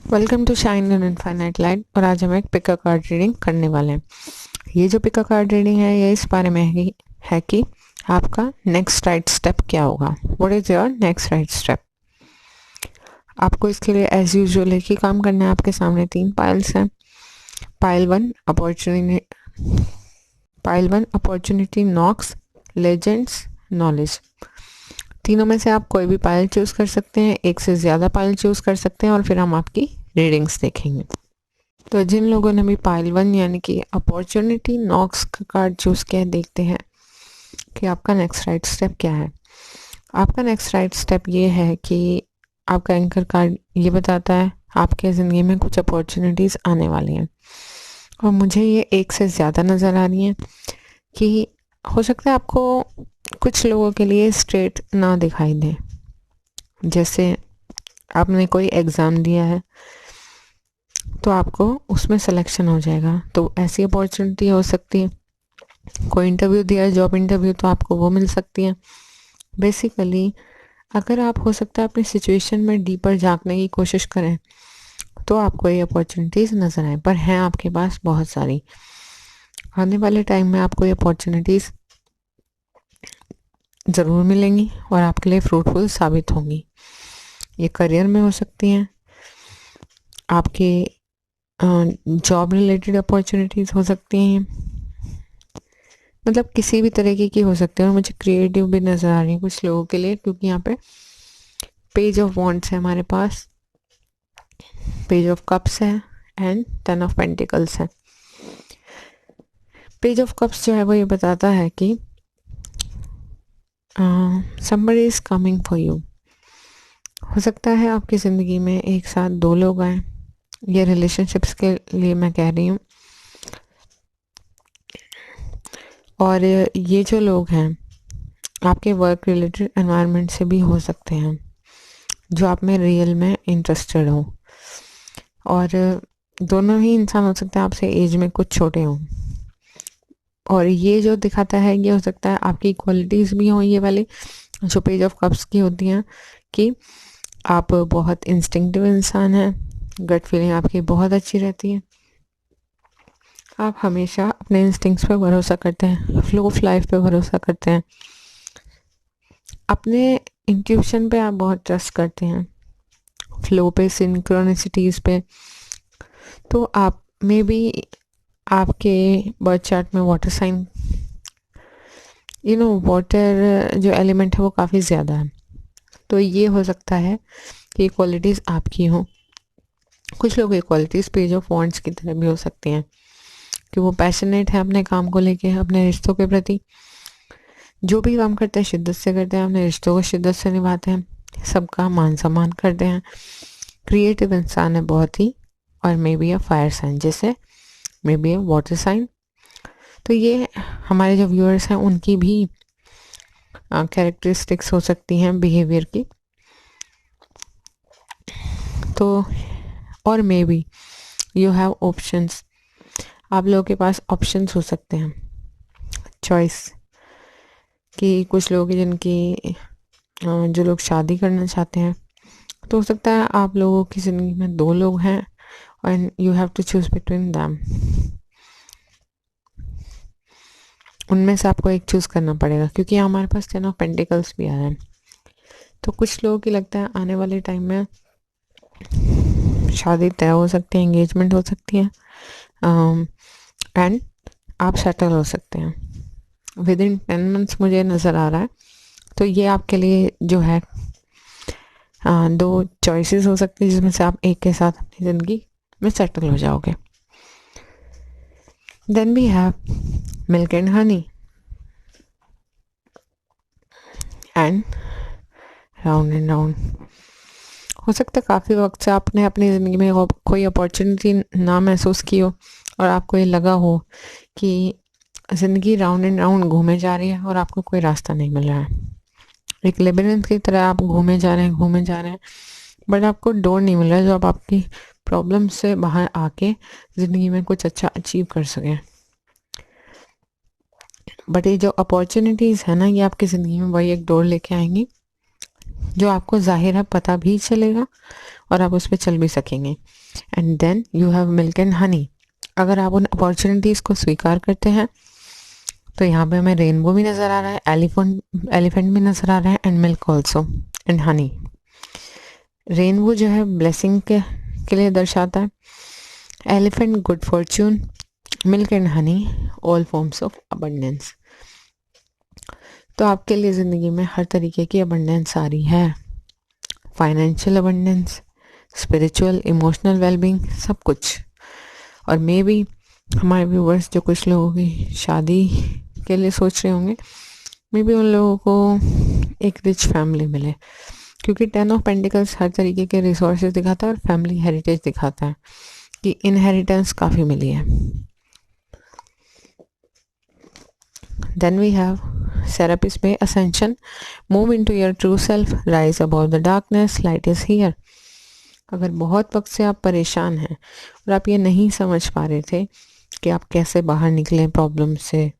Welcome to shine an infinite light. और आज हम एक पिका कार्ड रीडिंग करने वाले हैं। ये जो पिका कार्ड रीडिंग है ये इस बारे में है कि आपका नेक्स्ट राइट स्टेप क्या होगा। What is your next right step. आपको इसके लिए एज यूजुअल एक ही काम करना है। आपके सामने 3 पाइल्स हैं। Pile one opportunity knocks legends knowledge. तीनों में से आप कोई भी पाइल चूज कर सकते हैं, एक से ज़्यादा पाइल चूज कर सकते हैं और फिर हम आपकी रीडिंग्स देखेंगे। तो जिन लोगों ने भी पाइल 1 यानी कि अपॉर्चुनिटी नॉक्स का कार्ड चूज किया है, देखते हैं कि आपका नेक्स्ट राइट स्टेप क्या है। आपका नेक्स्ट राइट स्टेप ये है कि आपका एंकर कार्ड ये बताता है आपके ज़िंदगी में कुछ अपॉर्चुनिटीज़ आने वाली हैं और मुझे ये एक से ज़्यादा नज़र आ रही हैं कि हो सकता है आपको कुछ लोगों के लिए स्ट्रेट ना दिखाई दे। जैसे आपने कोई एग्ज़ाम दिया है तो आपको उसमें सिलेक्शन हो जाएगा, तो ऐसी अपॉर्चुनिटी हो सकती है। कोई इंटरव्यू दिया है, जॉब इंटरव्यू, तो आपको वो मिल सकती है। बेसिकली अगर आप हो सकता है अपनी सिचुएशन में डीपर झांकने की कोशिश करें तो आपको ये अपॉर्चुनिटीज़ नज़र आए, पर हैं आपके पास बहुत सारी। आने वाले टाइम में आपको ये अपॉर्चुनिटीज़ ज़रूर मिलेंगी और आपके लिए फ्रूटफुल साबित होंगी। ये करियर में हो सकती हैं, आपके जॉब रिलेटेड अपॉर्चुनिटीज़ हो सकती हैं, मतलब किसी भी तरीके की हो सकती है। और मुझे क्रिएटिव भी नज़र आ रही है कुछ लोगों के लिए, क्योंकि यहाँ पे पेज ऑफ वॉन्ड्स है हमारे पास, पेज ऑफ कप्स है एंड 10 ऑफ पेंटिकल्स है। पेज ऑफ कप्स जो है वो ये बताता है कि somebody is coming for you. हो सकता है आपकी ज़िंदगी में एक साथ 2 लोग आए, ये रिलेशनशिप्स के लिए मैं कह रही हूँ। और ये जो लोग हैं आपके वर्क रिलेटेड एनवायरनमेंट से भी हो सकते हैं, जो आप में रियल में इंटरेस्टेड हो। और दोनों ही इंसान हो सकते हैं आपसे एज में कुछ छोटे हों। और ये जो दिखाता है ये हो सकता है आपकी क्वालिटीज़ भी हों, ये वाली जो पेज ऑफ कप्स की होती हैं, कि आप बहुत इंस्टिंक्टिव इंसान हैं, गट फीलिंग आपकी बहुत अच्छी रहती है, आप हमेशा अपने इंस्टिंक्ट्स पे भरोसा करते हैं, फ्लो ऑफ लाइफ पे भरोसा करते हैं, अपने इंट्यूशन पे आप बहुत ट्रस्ट करते हैं, फ्लो पे, सिंक्रोनिसिटीज़ पे। तो आप में भी आपके बर्थ चार्ट में वाटर साइन, वाटर जो एलिमेंट है वो काफ़ी ज़्यादा है। तो ये हो सकता है कि क्वालिटीज़ आपकी हों। कुछ लोग ये क्वालिटीज़ पेज ऑफ वॉन्ड्स की तरह भी हो सकती हैं कि वो पैशनेट है अपने काम को लेके, अपने रिश्तों के प्रति। जो भी काम करते हैं शिद्दत से करते हैं, अपने रिश्तों को शिद्दत से निभाते हैं, सबका मान सम्मान करते हैं, क्रिएटिव इंसान है बहुत ही। और maybe a fire sign, जैसे maybe a water sign. तो ये हमारे जो व्यूअर्स हैं उनकी भी कैरेक्टरिस्टिक्स हो सकती हैं बिहेवियर की। तो और may be you have options, आप लोगों के पास ऑप्शंस हो सकते हैं, चॉइस। कि कुछ लोग हैं जिनकी जो लोग शादी करना चाहते हैं, तो हो सकता है आप लोगों की ज़िंदगी में 2 लोग हैं and you have to choose between them. उनमें से आपको एक चूज़ करना पड़ेगा, क्योंकि यहाँ हमारे पास 10 ऑफ पेंटिकल्स भी आ रहे हैं। तो कुछ लोगों की लगता है आने वाले टाइम में शादी तय हो सकती है, एंगेजमेंट हो सकती है एंड आप सेटल हो सकते हैं विद इन 10 मंथ्स, मुझे नज़र आ रहा है। तो ये आपके लिए जो है 2 चॉइसेस हो सकती है, जिसमें से आप एक के साथ अपनी ज़िंदगी में सेटल हो जाओगे। Then we have milk and honey and round and round. हो सकता है काफ़ी वक्त से आपने अपनी ज़िंदगी में कोई अपॉर्चुनिटी ना महसूस की हो और आपको ये लगा हो कि ज़िंदगी राउंड एंड राउंड घूमे जा रही है और आपको कोई रास्ता नहीं मिल रहा है। एक लेबिरिंथ की तरह आप घूमे जा रहे हैं, बट आपको डोर नहीं मिल रहा है जो आप आपकी प्रॉब्लम से बाहर आके ज़िंदगी में कुछ अच्छा अचीव कर सकें। बट ये जो अपॉर्चुनिटीज़ है ना, ये आपकी ज़िंदगी में वही एक डोर लेके आएंगी जो आपको ज़ाहिर है पता भी चलेगा और आप उस पर चल भी सकेंगे। And then you have milk and honey. अगर आप उन अपॉर्चुनिटीज़ को स्वीकार करते हैं तो यहाँ पे हमें रेनबो भी नज़र आ रहा है, एलिफेंट भी नज़र आ रहा है, and milk also and honey. Rainbow जो है ब्लेसिंग के लिए दर्शाता है, elephant good Fortune, milk and Honey all forms of abundance. तो आपके लिए ज़िंदगी में हर तरीके की अबंडेंस आ रही है, financial abundance, spiritual, emotional wellbeing, सब कुछ। और मे बी हमारे व्यूवर्स जो कुछ लोगों की शादी के लिए सोच रहे होंगे, मे बी उन लोगों को एक रिच फैमिली मिले, क्योंकि 10 ऑफ पेंटिकल्स हर तरीके के रिसोर्सेज दिखाता है और फैमिली हेरिटेज दिखाता है कि इनहेरिटेंस काफ़ी मिली है। Then we have Serapis Bey ascension, move into your true self, rise above the darkness, light is here. अगर बहुत वक्त से आप परेशान हैं और आप ये नहीं समझ पा रहे थे कि आप कैसे बाहर निकलें प्रॉब्लम से,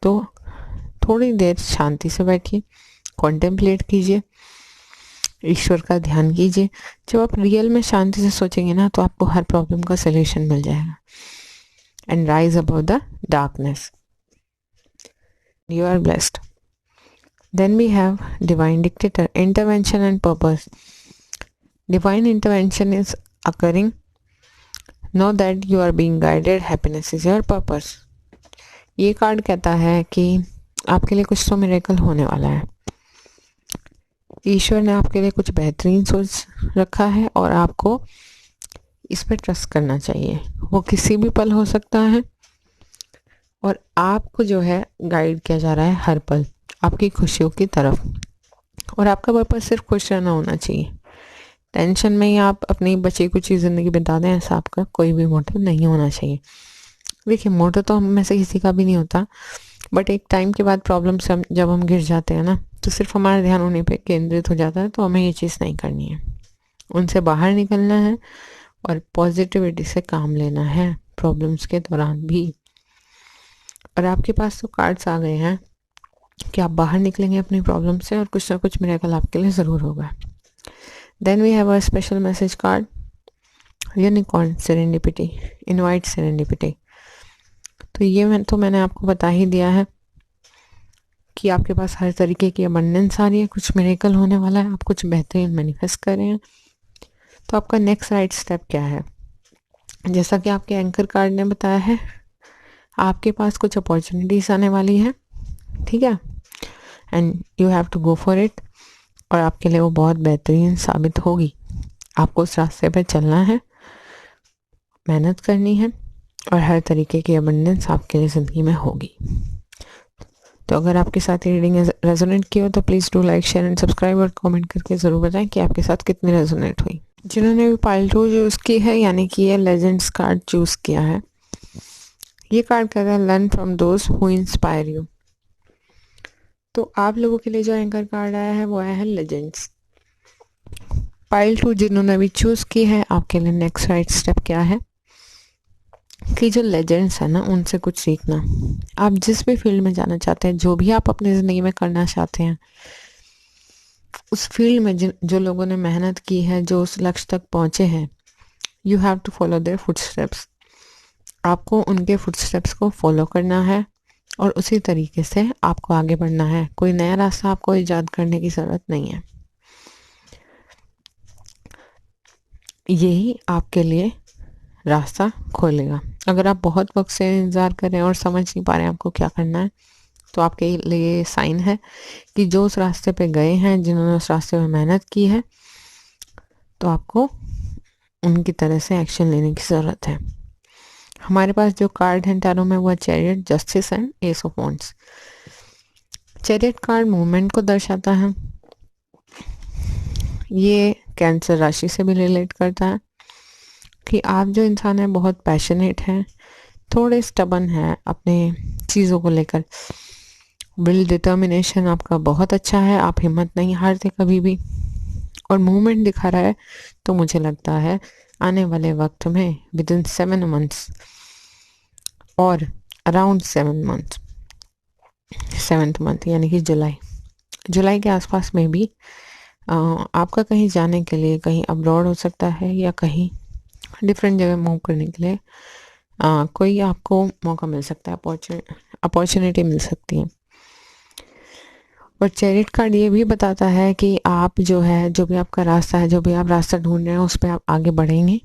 तो थोड़ी देर शांति से बैठिए, कॉन्टेम्पलेट कीजिए, ईश्वर का ध्यान कीजिए। जब आप रियल में शांति से सोचेंगे ना, तो आपको हर प्रॉब्लम का सलूशन मिल जाएगा। And rise above the darkness, you are blessed. Then we have divine dictator, intervention and purpose. Divine intervention is occurring. Know that you are being guided. Happiness is your purpose. ये card कहता है कि आपके लिए कुछ तो miracle होने वाला है। ईश्वर ने आपके लिए कुछ बेहतरीन सोच रखा है और आपको इस पर ट्रस्ट करना चाहिए। वो किसी भी पल हो सकता है और आपको जो है गाइड किया जा रहा है हर पल आपकी खुशियों की तरफ। और आपका पर्पस सिर्फ खुश रहना होना चाहिए। टेंशन में ही आप अपनी बची कुछ ज़िंदगी बिता दें, ऐसा आपका कोई भी मोटिव नहीं होना चाहिए। देखिए, मोटिव तो हम में से किसी का भी नहीं होता, बट एक टाइम के बाद प्रॉब्लम से जब हम गिर जाते हैं ना, तो सिर्फ हमारा ध्यान उन्हीं पे केंद्रित हो जाता है। तो हमें ये चीज़ नहीं करनी है, उनसे बाहर निकलना है और पॉजिटिविटी से काम लेना है प्रॉब्लम्स के दौरान भी। और आपके पास तो कार्ड्स आ गए हैं कि आप बाहर निकलेंगे अपनी प्रॉब्लम से और कुछ ना कुछ मिरेकल आपके लिए ज़रूर होगा। Then we have a special message card, unicorn serendipity, invite serendipity. तो ये मैंने आपको बता ही दिया है कि आपके पास हर तरीके की अबंडेंस आ रही है, कुछ मिरेकल होने वाला है, आप कुछ बेहतरीन मैनिफेस्ट कर रहे हैं। तो आपका नेक्स्ट राइट स्टेप क्या है? जैसा कि आपके एंकर कार्ड ने बताया है, आपके पास कुछ अपॉर्चुनिटीज़ आने वाली है, ठीक है, and you have to go for it. और आपके लिए वो बहुत बेहतरीन साबित होगी। आपको उस रास्ते पे चलना है, मेहनत करनी है और हर तरीके की अबंडेंस आपके लिए ज़िंदगी में होगी। तो अगर आपके साथ ये रीडिंग रेजोनेट की हो तो please do like, share and subscribe और कमेंट करके ज़रूर बताएं कि आपके साथ कितनी रेजोनेट हुई। जिन्होंने भी पाइल 2 चूज़ की है, यानी कि ये लेजेंड्स कार्ड चूज़ किया है, ये कार्ड कहता है learn from those who inspire you. तो आप लोगों के लिए जो एंकर कार्ड आया है वो आया है लेजेंड्स। पाइल 2 जिन्होंने भी चूज़ की है, आपके लिए नेक्स्ट राइट स्टेप क्या है कि जो लेजेंड्स है ना, उनसे कुछ सीखना। आप जिस भी फील्ड में जाना चाहते हैं, जो भी आप अपनी ज़िंदगी में करना चाहते हैं, उस फील्ड में जो लोगों ने मेहनत की है, जो उस लक्ष्य तक पहुँचे हैं, you have to follow their footsteps. आपको उनके फुटस्टेप्स को फॉलो करना है और उसी तरीके से आपको आगे बढ़ना है। कोई नया रास्ता आपको ईजाद करने की ज़रूरत नहीं है। यही आपके लिए रास्ता खोलेगा। अगर आप बहुत वक्त से इंतज़ार कर रहे हैं और समझ नहीं पा रहे हैं आपको क्या करना है, तो आपके लिए साइन है कि जो उस रास्ते पे गए हैं, जिन्होंने उस रास्ते में मेहनत की है, तो आपको उनकी तरह से एक्शन लेने की ज़रूरत है। हमारे पास जो कार्ड है टैरो में वो chariot, justice and S of wands. Chariot card movement को दर्शाता है। ये कैंसर राशि से भी रिलेट करता है कि आप जो इंसान है बहुत पैशनेट हैं, थोड़े स्टबन हैं अपने चीज़ों को लेकर। विल डिटर्मिनेशन आपका बहुत अच्छा है, आप हिम्मत नहीं हारते कभी भी। और मूवमेंट दिखा रहा है, तो मुझे लगता है आने वाले वक्त में विद इन 7 months और अराउंड 7 months, 7th month यानी कि जुलाई के आसपास में भी आपका कहीं जाने के लिए, कहीं अब्रॉड हो सकता है या कहीं डिफरेंट जगह मूव करने के लिए कोई आपको मौका मिल सकता है, अपॉर्चुनिटी मिल सकती है। और चैरिट कार्ड ये भी बताता है कि आप जो है, जो भी आपका रास्ता है, जो भी आप रास्ता ढूंढ रहे हैं, उस पर आप आगे बढ़ेंगे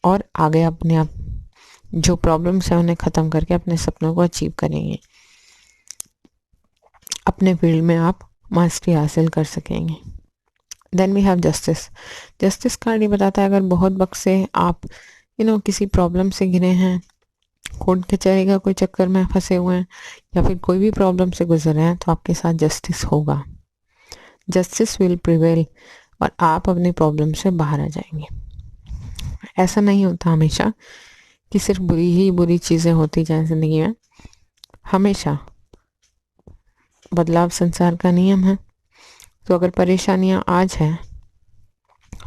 और आगे अपने आप जो प्रॉब्लम्स हैं उन्हें ख़त्म करके अपने सपनों को अचीव करेंगे। अपने फील्ड में आप मास्टरी हासिल कर सकेंगे। Then we have justice. Justice card ये बताता है अगर बहुत वक्त से आप किसी प्रॉब्लम से घिरे हैं, कोर्ट कचहरी का कोई चक्कर में फंसे हुए हैं या फिर कोई भी प्रॉब्लम से गुजर रहे हैं, तो आपके साथ जस्टिस होगा। जस्टिस विल प्रिवेल और आप अपनी प्रॉब्लम से बाहर आ जाएंगे। ऐसा नहीं होता हमेशा कि सिर्फ बुरी ही बुरी चीज़ें होती जाएं ज़िंदगी में। हमेशा बदलाव संसार का नियम है। तो अगर परेशानियां आज हैं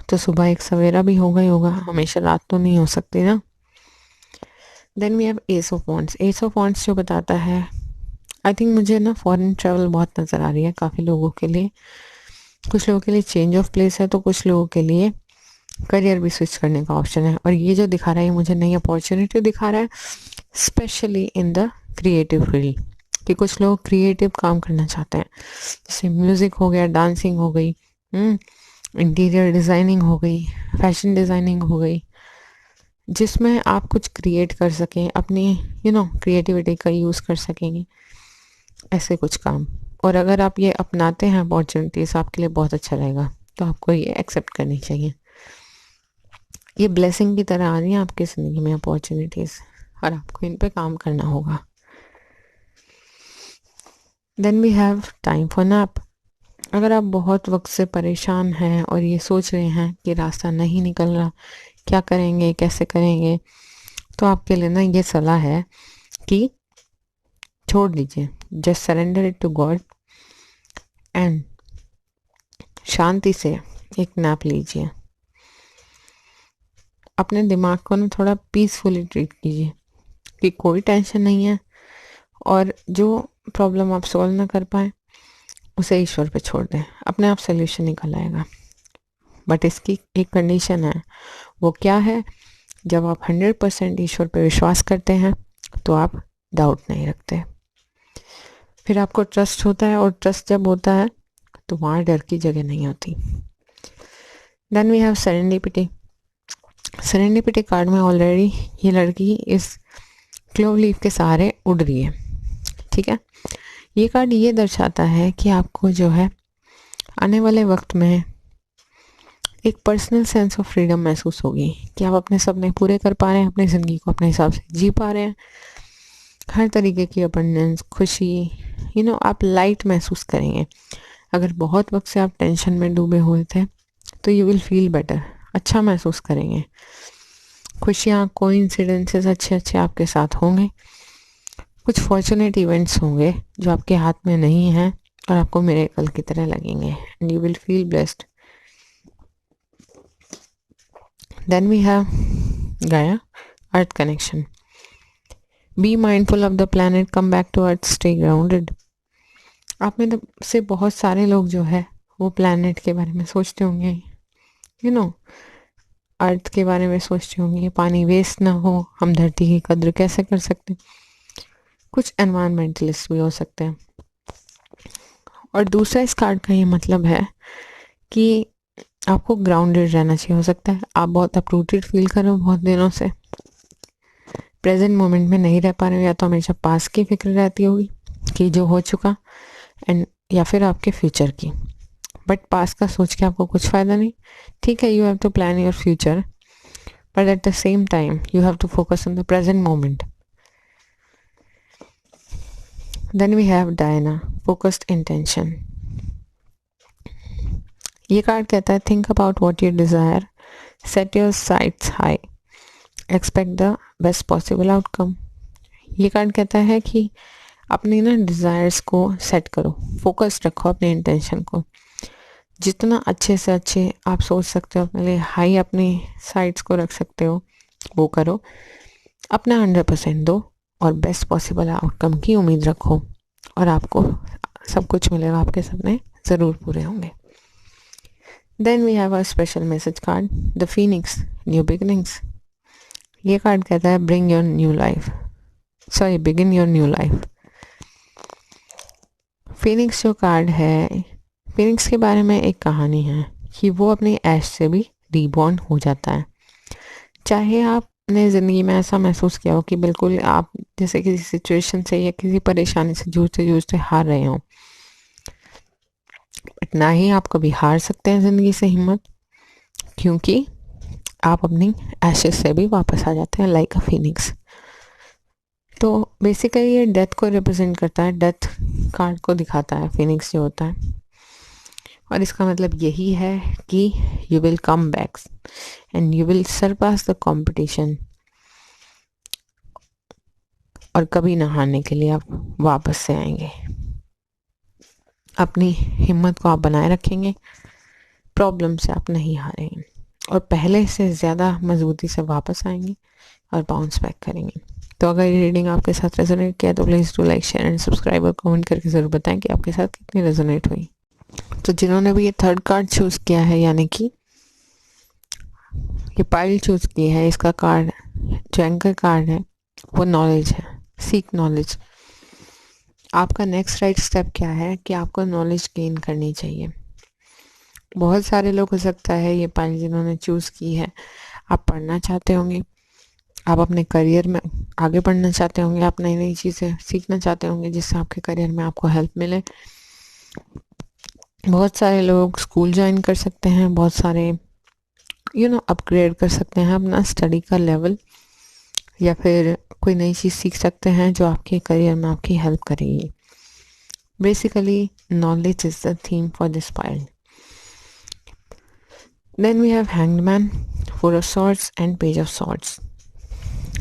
तो सुबह एक सवेरा भी होगा ही होगा, हमेशा रात तो नहीं हो सकती ना। Then we have ace of wands. Ace of wands जो बताता है, आई थिंक मुझे ना फॉरेन ट्रैवल बहुत नज़र आ रही है काफ़ी लोगों के लिए। कुछ लोगों के लिए चेंज ऑफ प्लेस है, तो कुछ लोगों के लिए करियर भी स्विच करने का ऑप्शन है। और ये जो दिखा रहा है, मुझे नई अपॉर्चुनिटी दिखा रहा है, specially in the creative field, कि कुछ लोग क्रिएटिव काम करना चाहते हैं, जैसे म्यूज़िक हो गया, डांसिंग हो गई, इंटीरियर डिज़ाइनिंग हो गई, फैशन डिज़ाइनिंग हो गई, जिसमें आप कुछ क्रिएट कर सकें, अपनी क्रिएटिविटी का यूज़ कर सकेंगे, ऐसे कुछ काम। और अगर आप ये अपनाते हैं अपॉर्चुनिटीज़, आपके लिए बहुत अच्छा रहेगा, तो आपको ये एक्सेप्ट करनी चाहिए। ये ब्लेसिंग की तरह आ रही है आपकी ज़िंदगी में अपॉर्चुनिटीज़, और आपको इन पे काम करना होगा। Then we have time for nap. अगर आप बहुत वक्त से परेशान हैं और ये सोच रहे हैं कि रास्ता नहीं निकल रहा, क्या करेंगे, कैसे करेंगे, तो आपके लिए ना ये सलाह है कि छोड़ दीजिए, just surrender it to God and शांति से एक नैप लीजिए। अपने दिमाग को ना थोड़ा पीसफुली ट्रीट कीजिए कि कोई टेंशन नहीं है, और जो प्रॉब्लम आप सॉल्व ना कर पाए उसे ईश्वर पे छोड़ दें, अपने आप सोल्यूशन निकल आएगा। बट इसकी एक कंडीशन है। वो क्या है? जब आप 100% ईश्वर पे विश्वास करते हैं तो आप डाउट नहीं रखते, फिर आपको ट्रस्ट होता है, और ट्रस्ट जब होता है तो वहाँ डर की जगह नहीं होती। Then we have serendipity. Serendipity card में ऑलरेडी ये लड़की इस क्लोव लीफ के सहारे उड़ रही है, ठीक है। ये कार्ड ये दर्शाता है कि आपको जो है आने वाले वक्त में एक पर्सनल सेंस ऑफ फ्रीडम महसूस होगी, कि आप अपने सपने पूरे कर पा रहे हैं, अपनी ज़िंदगी को अपने हिसाब से जी पा रहे हैं, हर तरीके की अबंडेंस, खुशी, आप लाइट महसूस करेंगे। अगर बहुत वक्त से आप टेंशन में डूबे हुए थे तो यू विल फील बेटर, अच्छा महसूस करेंगे। खुशियाँ, कोइंसिडेंसेस अच्छे अच्छे आपके साथ होंगे, कुछ फॉर्चुनेट इवेंट्स होंगे जो आपके हाथ में नहीं हैं और आपको मिरेकल की तरह लगेंगे, and you will feel blessed. Then we have Gaia, earth connection. Be mindful of the planet, come back to earth, stay grounded. आप में से बहुत सारे लोग जो है वो प्लैनेट के बारे में सोचते होंगे, अर्थ के बारे में सोचते होंगे, पानी वेस्ट ना हो, हम धरती की कद्र कैसे कर सकते हैं। कुछ एनवायरमेंटलिस्ट भी हो सकते हैं। और दूसरा इस कार्ड का ये मतलब है कि आपको ग्राउंडेड रहना चाहिए। हो सकता है आप बहुत अपरूटेड फील कर रहे हो बहुत दिनों से, प्रेजेंट मोमेंट में नहीं रह पा रहे हो, या तो हमेशा पास की फिक्र रहती होगी कि जो हो चुका, एंड या फिर आपके फ्यूचर की। बट पास का सोच के आपको कुछ फ़ायदा नहीं, ठीक है। You have to plan your future, but at the same time you have to focus on the present moment. Then we have Diana, focused intention. ये कार्ड कहता है think about what you desire, set your sights high, expect the best possible outcome. ये card कहता है कि अपनी ना desires को सेट करो, फोकस्ड रखो अपने इंटेंशन को, जितना अच्छे से अच्छे आप सोच सकते हो, अपने लिए हाई अपनी साइट्स को रख सकते हो, वो करो, अपना 100% दो, और बेस्ट पॉसिबल आउटकम की उम्मीद रखो, और आपको सब कुछ मिलेगा, आपके सपने ज़रूर पूरे होंगे। Then we have a special message card, the phoenix, new beginnings. ये कार्ड कहता है bring your new life, sorry begin your new life. Phoenix जो कार्ड है, फीनिक्स के बारे में एक कहानी है कि वो अपनी ऐश से भी रीबॉर्न हो जाता है। चाहे आपने ज़िंदगी में ऐसा महसूस किया हो कि बिल्कुल आप जैसे किसी सिचुएशन से या किसी परेशानी से जूझते जूझते हार रहे हो, बट ना ही आप कभी हार सकते हैं ज़िंदगी से हिम्मत, क्योंकि आप अपनी एशेस से भी वापस आ जाते हैं लाइक अ फीनिक्स। तो बेसिकली ये डेथ को रिप्रेजेंट करता है, डेथ कार्ड को दिखाता है फीनिक्स जो होता है, और इसका मतलब यही है कि you will come back and you will Sarpass the competition, और कभी ना हारने के लिए आप वापस से आएंगे। अपनी हिम्मत को आप बनाए रखेंगे, प्रॉब्लम से आप नहीं हारेंगे, और पहले से ज़्यादा मजबूती से वापस आएंगे और बाउंस बैक करेंगे। तो अगर ये रीडिंग आपके साथ रेजोनेट किया तो please do like, share and subscribe, और कमेंट करके ज़रूर बताएं कि आपके साथ कितनी रेजोनेट हुई। तो जिन्होंने भी ये थर्ड कार्ड चूज़ किया है, यानी कि ये पाइल चूज़ की है, इसका कार्ड जो एंकर कार्ड है वो नॉलेज है, सीक नॉलेज। आपका नेक्स्ट राइट स्टेप क्या है कि आपको नॉलेज गेन करनी चाहिए। बहुत सारे लोग हो सकता है ये पाइल जिन्होंने चूज़ की है, आप पढ़ना चाहते होंगे, आप अपने करियर में आगे बढ़ना चाहते होंगे, आप नई नई चीज़ें सीखना चाहते होंगे जिससे आपके करियर में आपको हेल्प मिले। बहुत सारे लोग स्कूल ज्वाइन कर सकते हैं, बहुत सारे अपग्रेड कर सकते हैं अपना स्टडी का लेवल, या फिर कोई नई चीज़ सीख सकते हैं जो आपके करियर में आपकी हेल्प करेगी। Basically knowledge is the theme for this pile. Then we have hanged man, four of swords and page of swords.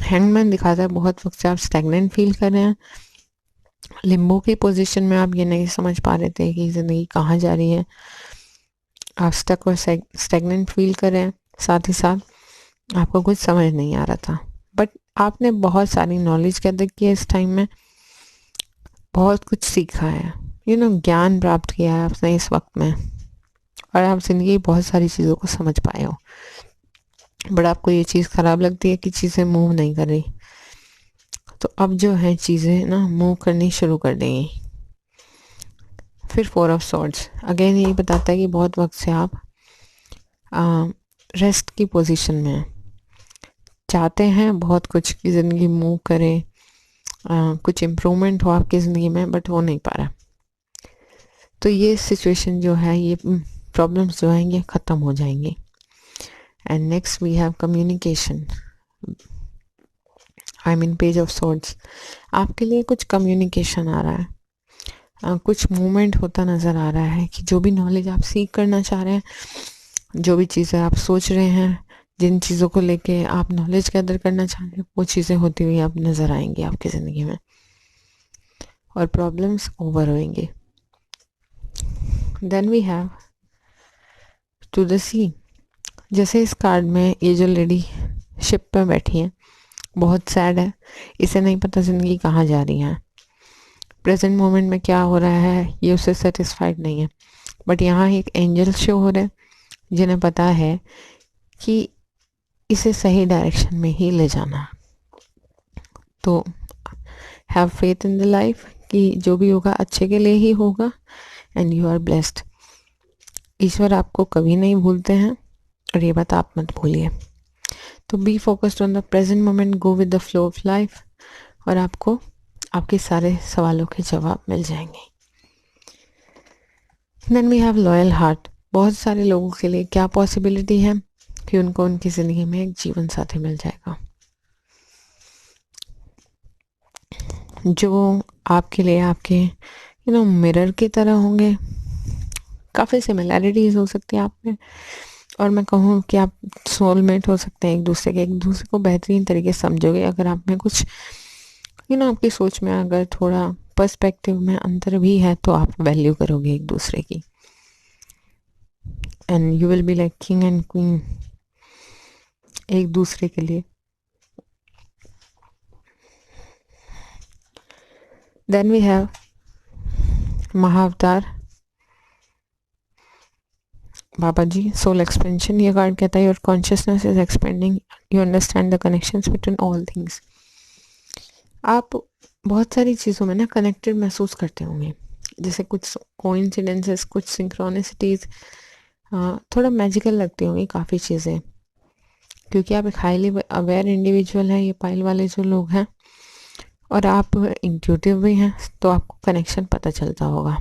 Hangman दिखाता है बहुत वक्त से आप स्टैग्नेंट फील कर रहे हैं, लिम्बो की पोजीशन में आप ये नहीं समझ पा रहे थे कि ज़िंदगी कहाँ जा रही है, आप स्टक और स्टैग्नेंट फील कर रहे हैं, साथ ही साथ आपको कुछ समझ नहीं आ रहा था, बट आपने बहुत सारी नॉलेज गैदर की है इस टाइम में, बहुत कुछ सीखा है, ज्ञान प्राप्त किया है आपने इस वक्त में, और आप ज़िंदगी की बहुत सारी चीज़ों को समझ पाए हो। बट आपको ये चीज़ ख़राब लगती है कि चीज़ें मूव नहीं कर रही, तो अब जो है चीज़ें ना मूव करनी शुरू कर देंगी। फिर फोर ऑफ सॉर्ड्स अगेन यही बताता है कि बहुत वक्त से आप रेस्ट की पोजीशन में हैं, चाहते हैं बहुत कुछ की ज़िंदगी मूव करे, कुछ इम्प्रूवमेंट हो आपकी ज़िंदगी में, बट हो नहीं पा रहा। तो ये सिचुएशन जो है, ये प्रॉब्लम्स जो हैं ये ख़त्म हो जाएंगी। And next we have communication, I mean page of swords. आपके लिए कुछ कम्युनिकेशन आ रहा है, कुछ मूवमेंट होता नज़र आ रहा है कि जो भी नॉलेज आप सीख करना चाह रहे हैं, जो भी चीज़ें आप सोच रहे हैं, जिन चीज़ों को लेके आप नॉलेज गैदर करना चाह रहे हैं, वो चीज़ें होती हुई आप नज़र आएंगी आपकी ज़िंदगी में, और प्रॉब्लम्स ओवर होंगी। Then we have to the sea. जैसे इस कार्ड में ये जो लेडी शिप पे बैठी है बहुत सैड है, इसे नहीं पता ज़िंदगी कहाँ जा रही है, प्रेजेंट मोमेंट में क्या हो रहा है ये उससे सेटिस्फाइड नहीं है, बट यहाँ एक एंजल शो हो रहे हैं जिन्हें पता है कि इसे सही डायरेक्शन में ही ले जाना। तो have faith in the life कि जो भी होगा अच्छे के लिए ही होगा, एंड यू आर ब्लेस्ड। ईश्वर आपको कभी नहीं भूलते हैं, और ये बात आप मत भूलिए। तो be focused on the present moment, go with the flow of life, और आपको आपके सारे सवालों के जवाब मिल जाएंगे। Then we have loyal heart. बहुत सारे लोगों के लिए क्या पॉसिबिलिटी है कि उनको उनकी ज़िंदगी में एक जीवन साथी मिल जाएगा जो आपके लिए आपके मिरर की तरह होंगे। काफ़ी सिमिलैरिटीज़ हो सकती है आप में, और मैं कहूँ कि आप सोलमेट हो सकते हैं, एक दूसरे को बेहतरीन तरीके से समझोगे अगर आप में कुछ आपकी सोच में अगर थोड़ा पर्सपेक्टिव में अंतर भी है तो आप वैल्यू करोगे एक दूसरे की, and you will be like king and queen एक दूसरे के लिए। Then we have Mahavatar. Baba ji soul expansion, ये कार्ड कहता है your consciousness is expanding, you understand the connections between all things. आप बहुत सारी चीज़ों में ना कनेक्टेड महसूस करते होंगे, जैसे कुछ कोइंसिडेंसेस, कुछ सिंक्रोनिसिटीज, थोड़ा मैजिकल लगती होंगी काफ़ी चीज़ें, क्योंकि आप एक हाईली अवेयर इंडिविजुअल हैं, ये पाइल वाले जो लोग हैं, और आप इंट्यूटिव भी हैं, तो आपको कनेक्शन पता चलता होगा।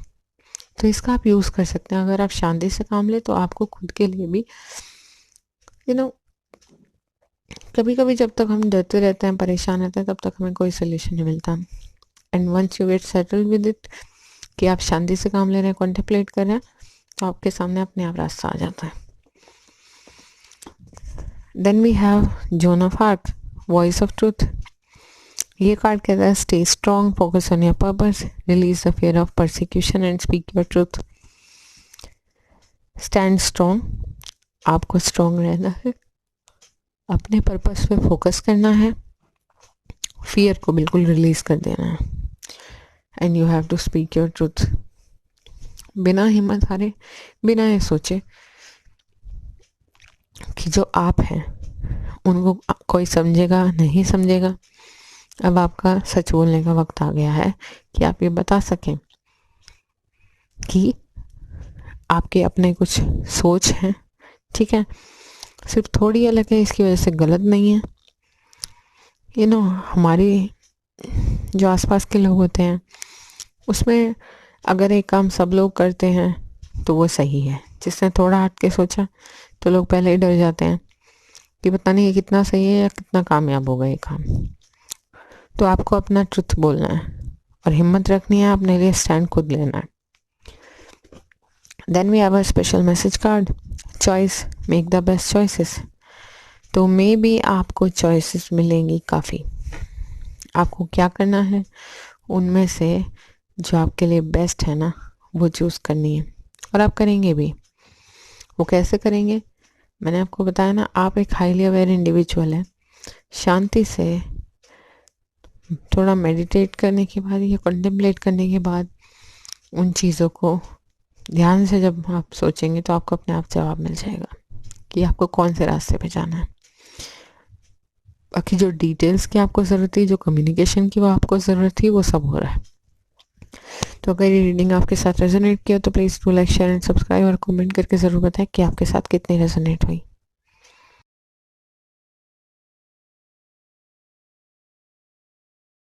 तो इसका आप यूज़ कर सकते हैं। अगर आप शांति से काम लें तो आपको खुद के लिए भी कभी कभी जब तक हम डरते रहते हैं, परेशान रहते हैं, तब तक हमें कोई सोल्यूशन नहीं मिलता। And once you get settled with it, कि आप शांति से काम ले रहे हैं, कॉन्टेम्पलेट कर रहे हैं, तो आपके सामने अपने आप रास्ता आ जाता है। Then we have zone of heart, voice of truth. ये कार्ड कहता है stay strong, focus on your purpose, release the fear of persecution and speak your truth. Stand strong, आपको स्ट्रॉन्ग रहना है, अपने पर्पस पे फोकस करना है, फियर को बिल्कुल रिलीज कर देना है, and you have to speak your truth. बिना हिम्मत हारे, बिना ये सोचे कि जो आप हैं उनको कोई समझेगा नहीं समझेगा, अब आपका सच बोलने का वक्त आ गया है कि आप ये बता सकें कि आपके अपने कुछ सोच हैं, ठीक है, सिर्फ थोड़ी अलग है, इसकी वजह से गलत नहीं है। हमारी जो आसपास के लोग होते हैं उसमें अगर एक काम सब लोग करते हैं तो वो सही है, जिसने थोड़ा हट के सोचा तो लोग पहले ही डर जाते हैं कि पता नहीं ये कितना सही है या कितना कामयाब होगा ये काम। तो आपको अपना ट्रुथ बोलना है और हिम्मत रखनी है, अपने लिए स्टैंड खुद लेना है। Then we have a special message card, choice, make the best choices. तो मे बी आपको चॉइसेस मिलेंगी काफ़ी, आपको क्या करना है उनमें से जो आपके लिए बेस्ट है ना वो चूज़ करनी है, और आप करेंगे भी। वो कैसे करेंगे, मैंने आपको बताया ना, आप एक हाईली अवेयर इंडिविजुअल है, शांति से थोड़ा मेडिटेट करने के बाद या कंटेम्पलेट करने के बाद उन चीज़ों को ध्यान से जब आप सोचेंगे तो आपको अपने आप जवाब मिल जाएगा कि आपको कौन से रास्ते पे जाना है। बाकी जो डिटेल्स की आपको ज़रूरत थी, जो कम्युनिकेशन की वो आपको ज़रूरत थी, वो सब हो रहा है। तो अगर ये रीडिंग आपके साथ रेजोनेट किया तो please do like, share and subscribe, और कमेंट करके ज़रूर बताएं कि आपके साथ कितनी रेजोनेट हुई।